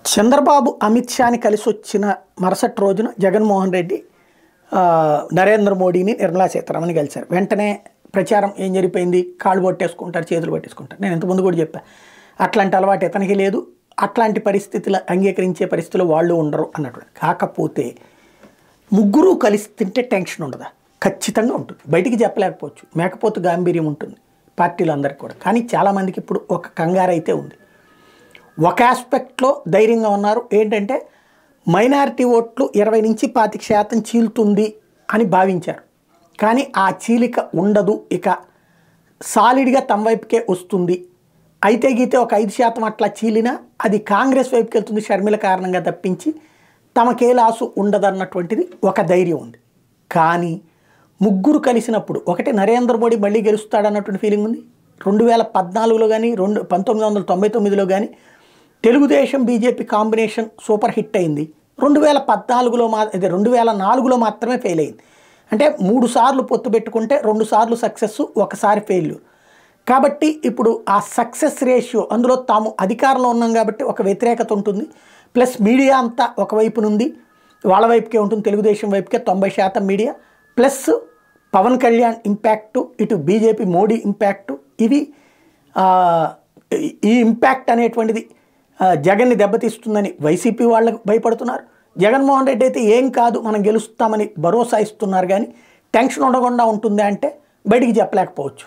చంద్రబాబు అమిత్ షాని కలిసి వచ్చిన మరుసటి రోజున జగన్మోహన్ రెడ్డి నరేంద్ర మోడీని నిర్మలా సీతారామన్ కలిశారు. వెంటనే ప్రచారం ఏం జరిపోయింది, కాళ్ళు పట్టేసుకుంటారు, చేతులు పట్టేసుకుంటారు. నేను ఇంతకుముందు కూడా చెప్పా, అట్లాంటి అలవాటు ఇతనికి లేదు, అట్లాంటి పరిస్థితులు అంగీకరించే పరిస్థితులు వాళ్ళు ఉండరు అన్నట్టు. కాకపోతే ముగ్గురు కలిసి తింటే టెన్షన్ ఉండదా? ఖచ్చితంగా ఉంటుంది. బయటికి చెప్పలేకపోవచ్చు, మేకపోతే గాంభీర్యం ఉంటుంది పార్టీలు అందరికీ కూడా. కానీ చాలామందికి ఇప్పుడు ఒక కంగారు అయితే ఉంది. ఒక ఆస్పెక్ట్లో ధైర్యంగా ఉన్నారు, ఏంటంటే మైనారిటీ ఓట్లు 20 నుంచి 25% చీలుతుంది అని భావించారు. కానీ ఆ చీలిక ఉండదు, ఇక సాలిడ్గా తమ వైపుకే వస్తుంది. అయితే గీతే ఒక 5% అట్లా చీలినా అది కాంగ్రెస్ వైపుకి వెళ్తుంది షర్మిల కారణంగా తప్పించి తమకే లాసు ఉండదన్నటువంటిది ఒక ధైర్యం ఉంది. కానీ ముగ్గురు కలిసినప్పుడు ఒకటి నరేంద్ర మోడీ మళ్ళీ గెలుస్తాడన్నటువంటి ఫీలింగ్ ఉంది. 2014లో కానీ 1999లో కానీ Telugu Desam BJP combination super hit అయింది. 2014లో మాత్రమే ఫెయిల్ అయింది. అంటే 3 సార్లు పొత్తు పెట్టుకుంటే 2 సార్లు సక్సెస్, ఒకసారి ఫెయిల్యూర్. కాబట్టి ఇప్పుడు ఆ సక్సెస్ రేషియో, అందులో తాము అధికారంలో ఉన్నాం కాబట్టి ఒక వ్యతిరేకత ఉంటుంది, ప్లస్ మీడియా అంతా ఒకవైపు నుండి వాళ్ళ వైపుకే ఉంటుంది, తెలుగుదేశం వైపుకే 90% media, plus Pawan Kalyan impact, ఇటు బీజేపీ మోడీ ఇంపాక్టు, ఇవి ఈ ఇంపాక్ట్ అనేటువంటిది జగన్ని దెబ్బతీస్తుందని వైసీపీ వాళ్ళకు భయపడుతున్నారు. జగన్మోహన్ రెడ్డి అయితే ఏం కాదు మనం గెలుస్తామని భరోసా ఇస్తున్నారు. కానీ టెన్షన్ ఉండకుండా ఉంటుందా అంటే బయటికి చెప్పలేకపోవచ్చు.